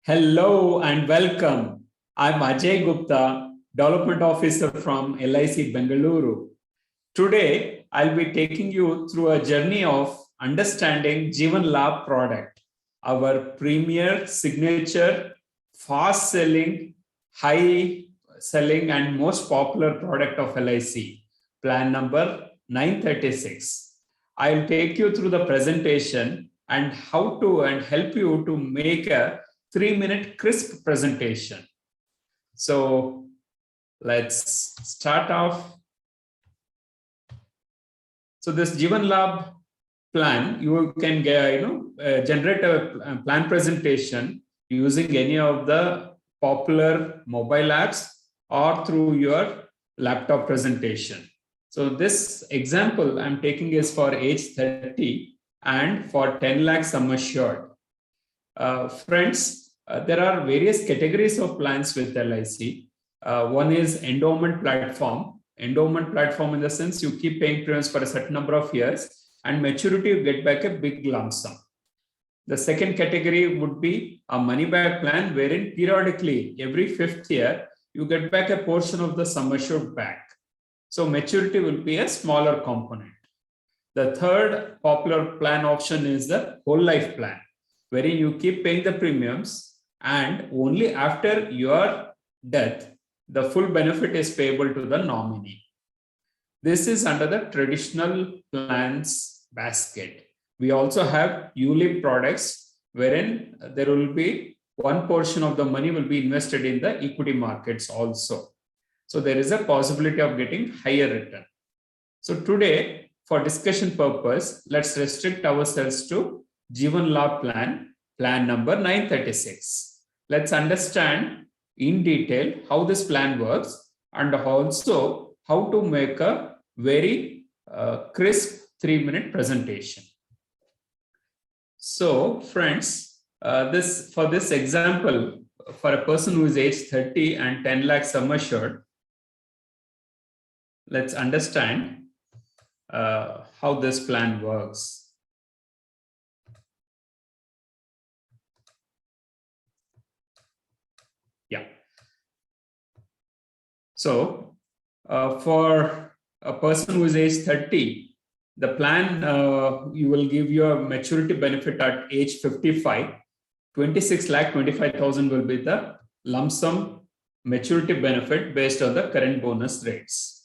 Hello and welcome. I'm Ajay Gupta, Development Officer from LIC Bengaluru. Today, I'll be taking you through a journey of understanding Jeevan Laabh product, our premier signature, fast selling, high selling, and most popular product of LIC, plan number 936. I'll take you through the presentation and how to and help you to make a 3-minute crisp presentation. So let's start off. So this Jeevan Laabh plan, you can generate a plan presentation using any of the popular mobile apps or through your laptop presentation. So this example I'm taking is for age 30 and for 10 lakh sum assured. Friends, there are various categories of plans with LIC. One is endowment platform. Endowment platform in the sense you keep paying premiums for a certain number of years and maturity you get back a big lump sum. The second category would be a money back plan wherein periodically every 5th year you get back a portion of the sum assured back. So maturity will be a smaller component. The third popular plan option is the whole life plan, wherein you keep paying the premiums and only after your death, the full benefit is payable to the nominee. This is under the traditional plans basket. We also have ULIP products wherein there will be one portion of the money will be invested in the equity markets also. So there is a possibility of getting higher return. So today, for discussion purpose, let's restrict ourselves to Jeevan Laabh plan number 936. Let's understand in detail how this plan works and also how to make a very crisp 3-minute presentation. So friends, for this example, for a person who is age 30 and 10 lakh sum assured, let's understand how this plan works. Yeah. So for a person who is age 30, the plan you will give you a maturity benefit at age 55. 26 lakh 25,000 will be the lump sum maturity benefit based on the current bonus rates.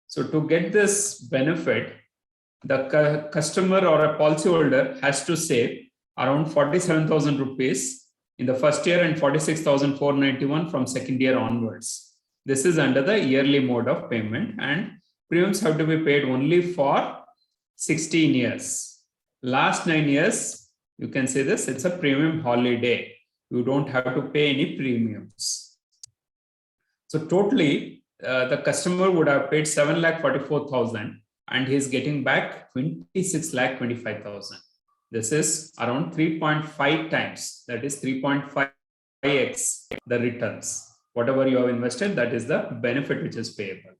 So to get this benefit, the customer or a policyholder has to save around 47,000 rupees in the first year and 46,491 from second year onwards. This is under the yearly mode of payment and premiums have to be paid only for 16 years. Last 9 years, you can say this, it's a premium holiday. You don't have to pay any premiums. So totally, the customer would have paid 7,44,000 and he's getting back 26,25,000. This is around 3.5 times, that is 3.5x the returns. Whatever you have invested, that is the benefit which is payable.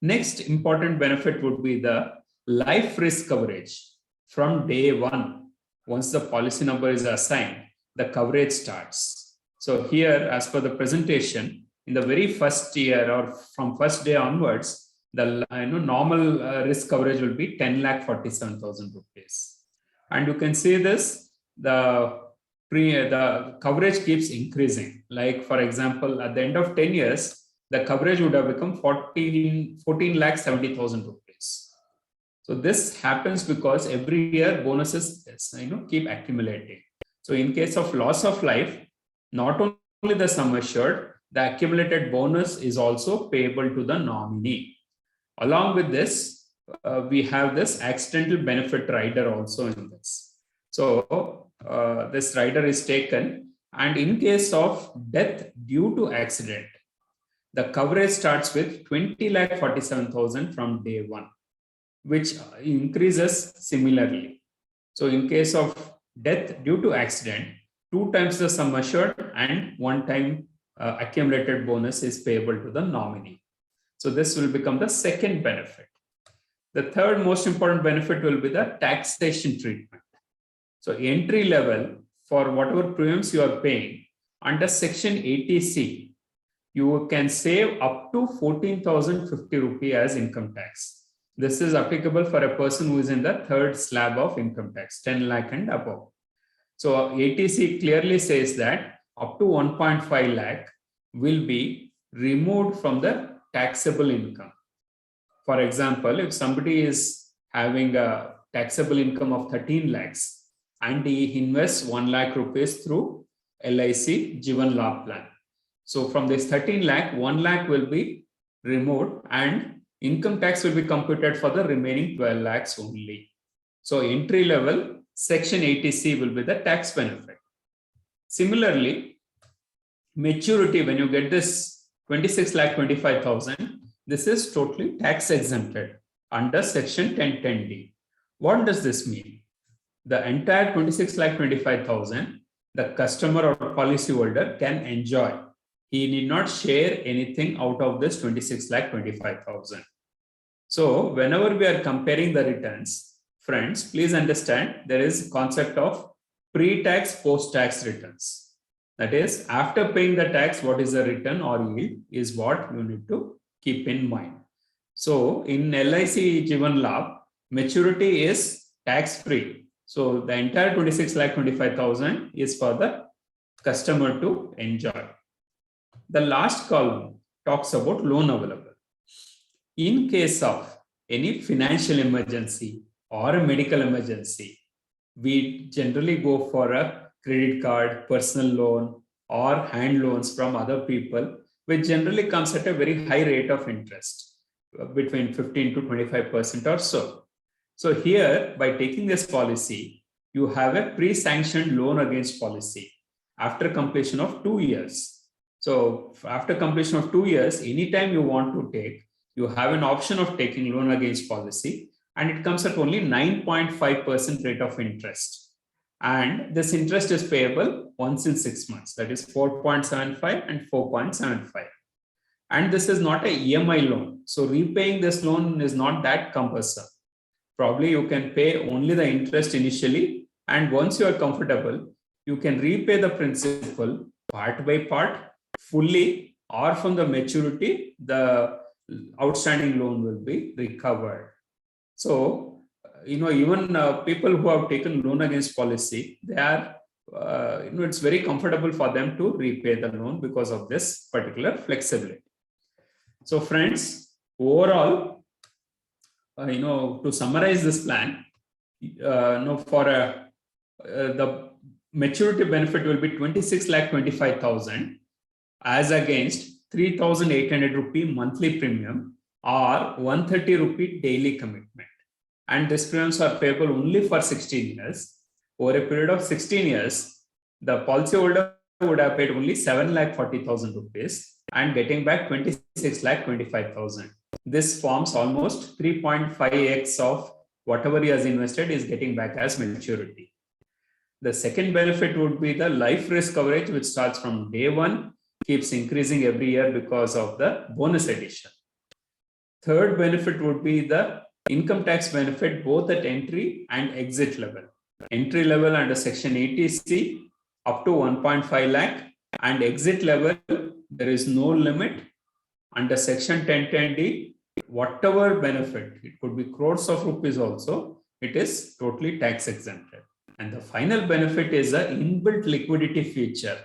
Next important benefit would be the life risk coverage. From day one, once the policy number is assigned, the coverage starts. So here, as per the presentation, in the very first year or from first day onwards, the normal risk coverage will be 10,47,000 rupees. And you can see this, the coverage keeps increasing. Like for example, at the end of 10 years, the coverage would have become 14,70,000 rupees. So this happens because every year bonuses keep accumulating. So in case of loss of life, not only the sum assured, the accumulated bonus is also payable to the nominee. Along with this, we have this accidental benefit rider also in this. So this rider is taken, and in case of death due to accident, the coverage starts with 20,47,000 from day one, which increases similarly. So in case of death due to accident, 2 times the sum assured and 1 time accumulated bonus is payable to the nominee. So this will become the second benefit. The third most important benefit will be the taxation treatment. So entry level for whatever premiums you are paying under section 80C, you can save up to 14,050 rupee as income tax. This is applicable for a person who is in the third slab of income tax, 10 lakh and above. So 80C clearly says that up to 1.5 lakh will be removed from the taxable income. For example, if somebody is having a taxable income of 13 lakhs and he invests 1 lakh rupees through LIC Jeevan Laabh plan. So from this 13 lakh, 1 lakh will be removed and income tax will be computed for the remaining 12 lakhs only. So entry level section 80C will be the tax benefit. Similarly, maturity, when you get this 26 lakh 25,000, this is totally tax exempted under section 1010D. What does this mean? The entire 26 lakh 25,000, the customer or policyholder can enjoy. He need not share anything out of this 26 lakh 25,000. So whenever we are comparing the returns, friends, please understand there is concept of pre-tax, post-tax returns. That is, after paying the tax, what is the return or yield is what you need to keep in mind. So in LIC Jeevan Laabh, maturity is tax-free. So the entire 26 lakh 25,000 is for the customer to enjoy. The last column talks about loan available. In case of any financial emergency or a medical emergency, we generally go for a credit card, personal loan, or hand loans from other people, which generally comes at a very high rate of interest, between 15 to 25% or so. So here, by taking this policy, you have a pre-sanctioned loan against policy after completion of 2 years. So after completion of 2 years, anytime you want to take, you have an option of taking loan against policy, and it comes at only 9.5% rate of interest. And this interest is payable once in 6 months, that is 4.75 and 4.75. And this is not a EMI loan. So repaying this loan is not that cumbersome. Probably you can pay only the interest initially, and once you are comfortable, you can repay the principal part by part, fully, or from the maturity, the outstanding loan will be recovered. So, even people who have taken loan against policy, they are, it's very comfortable for them to repay the loan because of this particular flexibility. So friends, overall, to summarize this plan, the maturity benefit will be 26 lakh 25,000 as against 3,800 rupee monthly premium or 130 rupee daily commitment. And these premiums are payable only for 16 years. Over a period of 16 years, the policyholder would have paid only 7 lakh 40,000 rupees and getting back 26 lakh 25,000. This forms almost 3.5x of whatever he has invested is getting back as maturity. The second benefit would be the life risk coverage, which starts from day one, keeps increasing every year because of the bonus addition. Third benefit would be the income tax benefit both at entry and exit level. Entry level under section 80C up to 1.5 lakh, and exit level there is no limit. Under section 1010D, whatever benefit, it could be crores of rupees also, it is totally tax exempted. And the final benefit is an inbuilt liquidity feature,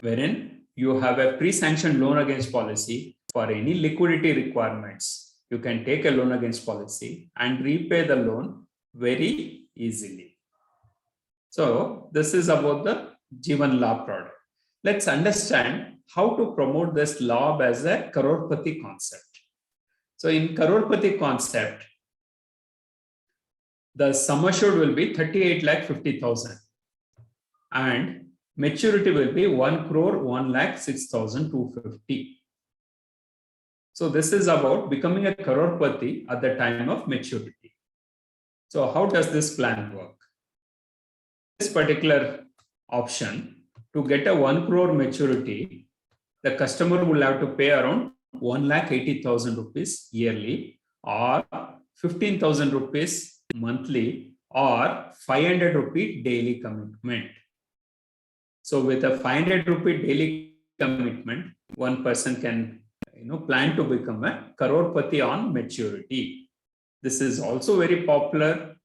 wherein you have a pre-sanctioned loan against policy for any liquidity requirements. You can take a loan against policy and repay the loan very easily. So this is about the Jeevan Laabh product. Let's understand how to promote this Laabh as a Crorepati concept. So in Crorepati concept, the sum assured will be 38 lakh 50,000 and maturity will be 1 crore 1 lakh 6,250. So this is about becoming a Crorepati at the time of maturity. So how does this plan work? This particular option, to get a 1 crore maturity, the customer will have to pay around 1 lakh 80,000 rupees yearly or 15,000 rupees monthly or 500 rupee daily commitment. So with a 500 rupee daily commitment, one person can plan to become a crorepati on maturity. This is also very popular.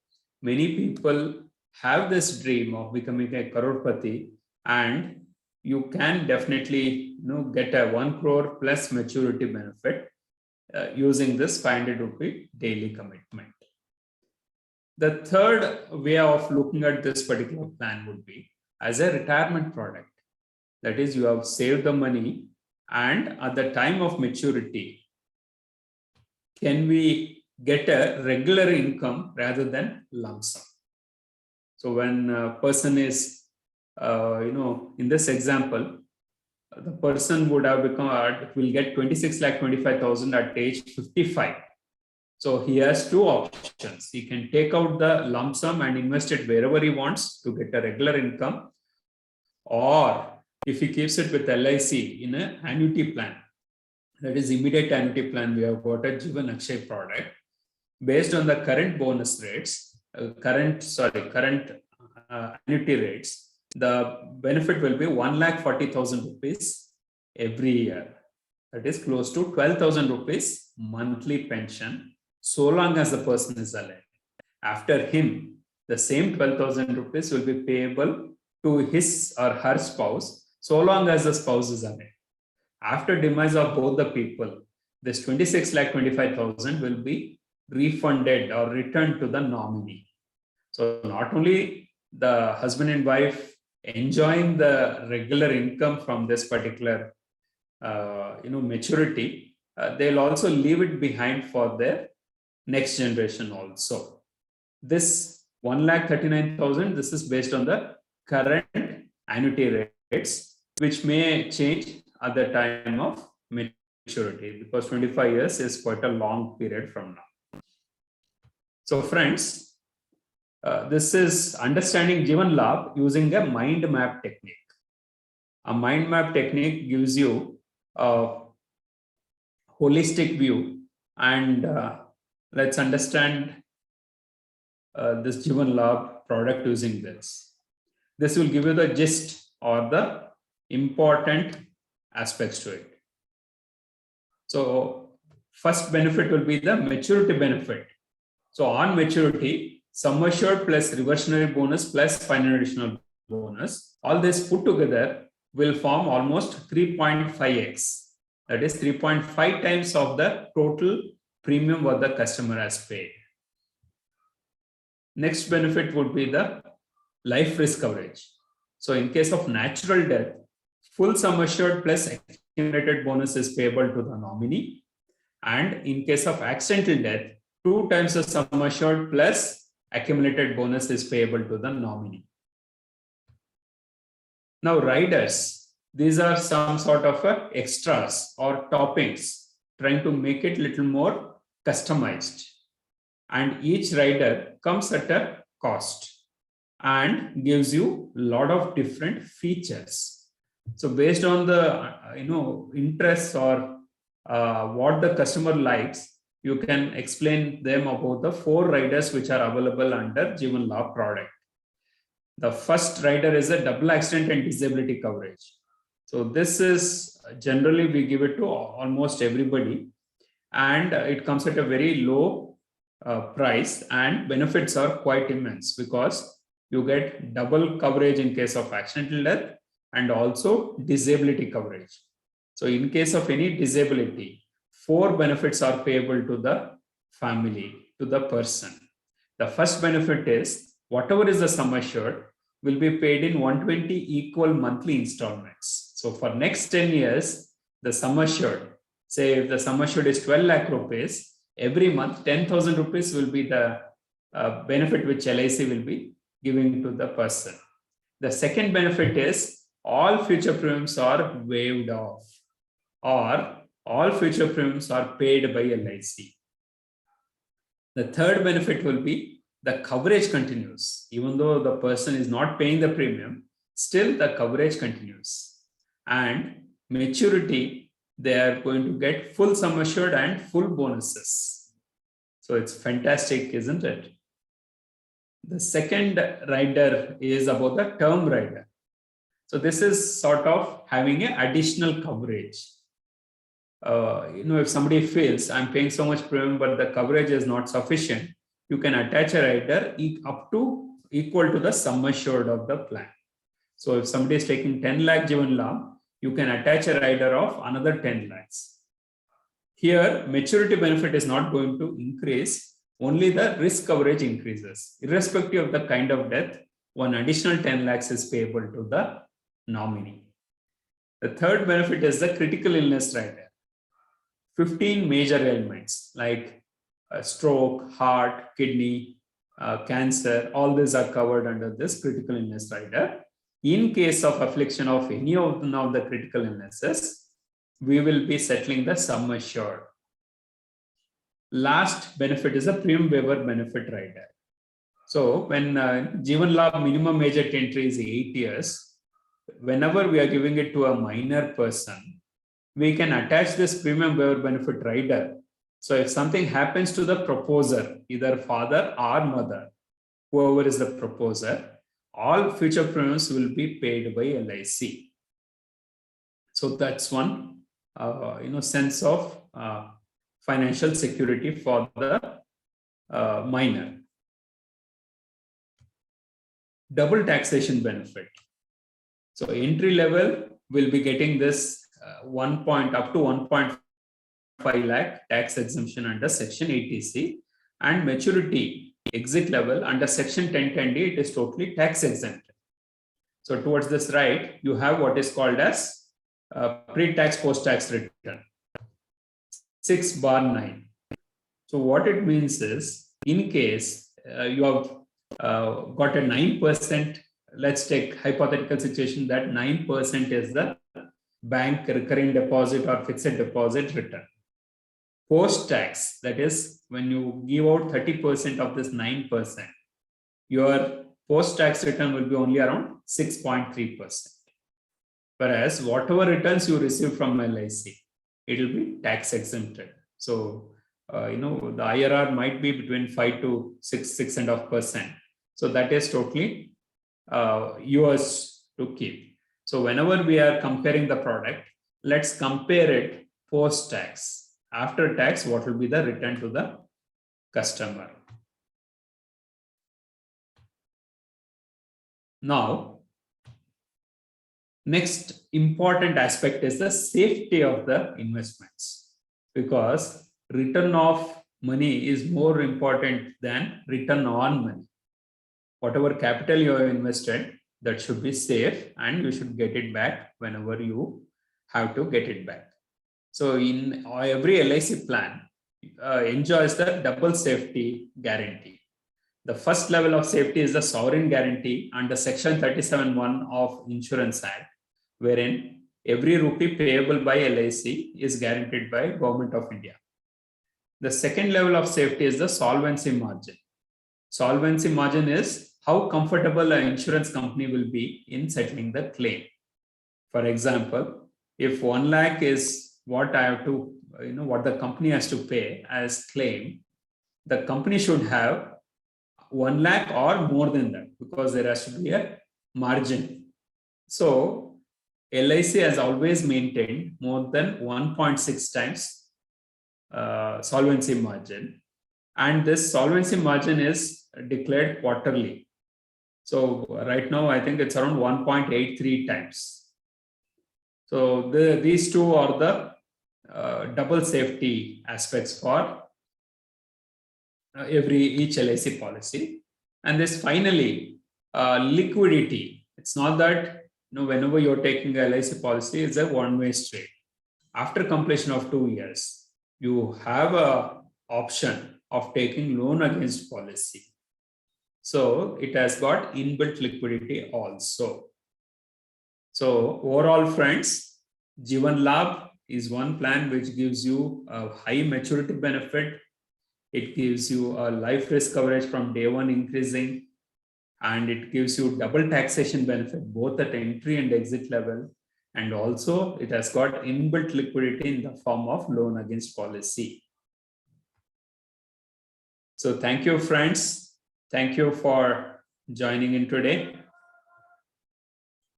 Many people have this dream of becoming a crorepati, and you can definitely get a 1 crore plus maturity benefit using this 500 rupee daily commitment. The third way of looking at this particular plan would be as a retirement product. That is, you have saved the money, and at the time of maturity, can we get a regular income rather than lump sum? So when a person is, in this example, the person would have will get 26 lakh 25,000 at age 55. So he has two options. He can take out the lump sum and invest it wherever he wants to get a regular income, or if he keeps it with LIC in an annuity plan, that is immediate annuity plan, we have got a Jeevan Akshay product based on the current bonus rates, current annuity rates. The benefit will be 1,40,000 rupees every year. That is close to 12,000 rupees monthly pension, so long as the person is alive. After him, the same 12,000 rupees will be payable to his or her spouse, so long as the spouse is alive. After demise of both the people, this 26 lakh 25,000 will be refunded or returned to the nominee. So not only the husband and wife enjoying the regular income from this particular maturity, they'll also leave it behind for their next generation also. This 1,39,000, this is based on the current annuity rates, which may change at the time of maturity, because 25 years is quite a long period from now. So friends, this is understanding Jeevan Laabh using a mind map technique. A mind map technique gives you a holistic view, and let's understand this Jeevan Laabh product using this. This will give you the gist or the important aspects to it. So first benefit will be the maturity benefit. So on maturity, sum assured plus reversionary bonus plus final additional bonus, all this put together will form almost 3.5x. That is 3.5 times of the total premium what the customer has paid. Next benefit would be the life risk coverage. So in case of natural death, full sum assured plus accumulated bonus is payable to the nominee. And in case of accidental death, 2 times the sum assured plus accumulated bonus is payable to the nominee. Now riders, these are some sort of extras or toppings, trying to make it a little more customized. And each rider comes at a cost and gives you a lot of different features. So based on the interests or what the customer likes, you can explain them about the 4 riders which are available under Jeevan Laabh product. The first rider is a double accident and disability coverage. So this is generally we give it to almost everybody, and it comes at a very low price, and benefits are quite immense because you get double coverage in case of accidental death and also disability coverage. So in case of any disability, 4 benefits are payable to the family, to the person. The first benefit is whatever is the sum assured will be paid in 120 equal monthly installments. So for next 10 years, the sum assured, say if the sum assured is 12 lakh rupees, every month 10,000 rupees will be the benefit which LIC will be giving to the person. The second benefit is all future premiums are waived off, or all future premiums are paid by LIC. The third benefit will be the coverage continues. Even though the person is not paying the premium, still the coverage continues. And maturity, they are going to get full sum assured and full bonuses. So it's fantastic, isn't it? The second rider is about the term rider. So this is sort of having an additional coverage. If somebody feels I'm paying so much premium, but the coverage is not sufficient, you can attach a rider up to equal to the sum assured of the plan. So if somebody is taking 10 lakh Jeevan Laabh, you can attach a rider of another 10 lakhs. Here, maturity benefit is not going to increase, only the risk coverage increases. Irrespective of the kind of death, one additional 10 lakhs is payable to the nominee. The third benefit is the critical illness rider. 15 major ailments like stroke, heart, kidney, cancer, all these are covered under this critical illness rider. In case of affliction of any of the critical illnesses, we will be settling the sum assured. Last benefit is a premium waiver benefit rider. So when Jeevan Laabh minimum age at entry is 8 years, whenever we are giving it to a minor person, we can attach this premium waiver benefit rider. So if something happens to the proposer, either father or mother, whoever is the proposer, all future premiums will be paid by LIC. So that's one sense of financial security for the minor. Double taxation benefit. So entry level will be getting this up to 1.5 lakh tax exemption under Section 80C, and maturity exit level under Section 1010D, it is totally tax exempt. So towards this right, you have what is called as pre-tax post-tax return 6/9. So what it means is, in case you have got a 9%, let's take hypothetical situation that 9% is the bank recurring deposit or fixed deposit return. Post-tax, that is when you give out 30% of this 9%, your post-tax return will be only around 6.3%. Whereas whatever returns you receive from LIC, it will be tax exempted. So, the IRR might be between 5 to 6.5%. So that is totally yours to keep. So whenever we are comparing the product, let's compare it post-tax. After tax, what will be the return to the customer? Now, next important aspect is the safety of the investments, because return of money is more important than return on money. Whatever capital you have invested, that should be safe and you should get it back whenever you have to get it back. So in every LIC plan enjoys the double safety guarantee. The first level of safety is the sovereign guarantee under Section 37(1) of Insurance Act, wherein every rupee payable by LIC is guaranteed by Government of India. The second level of safety is the solvency margin. Solvency margin is how comfortable an insurance company will be in settling the claim. For example, if 1 lakh is what I have to, what the company has to pay as claim, the company should have 1 lakh or more than that, because there has to be a margin. So LIC has always maintained more than 1.6 times solvency margin, and this solvency margin is declared quarterly. So right now, I think it's around 1.83 times. So these two are the double safety aspects for each LIC policy. And this finally, liquidity. It's not that whenever you're taking a LIC policy, it's a one-way street. After completion of 2 years, you have a option of taking loan against policy. So it has got inbuilt liquidity also. So overall, friends, Jeevan Laabh is one plan which gives you a high maturity benefit. It gives you a life risk coverage from day one increasing, and it gives you double taxation benefit both at entry and exit level. And also it has got inbuilt liquidity in the form of loan against policy. So thank you, friends. Thank you for joining in today.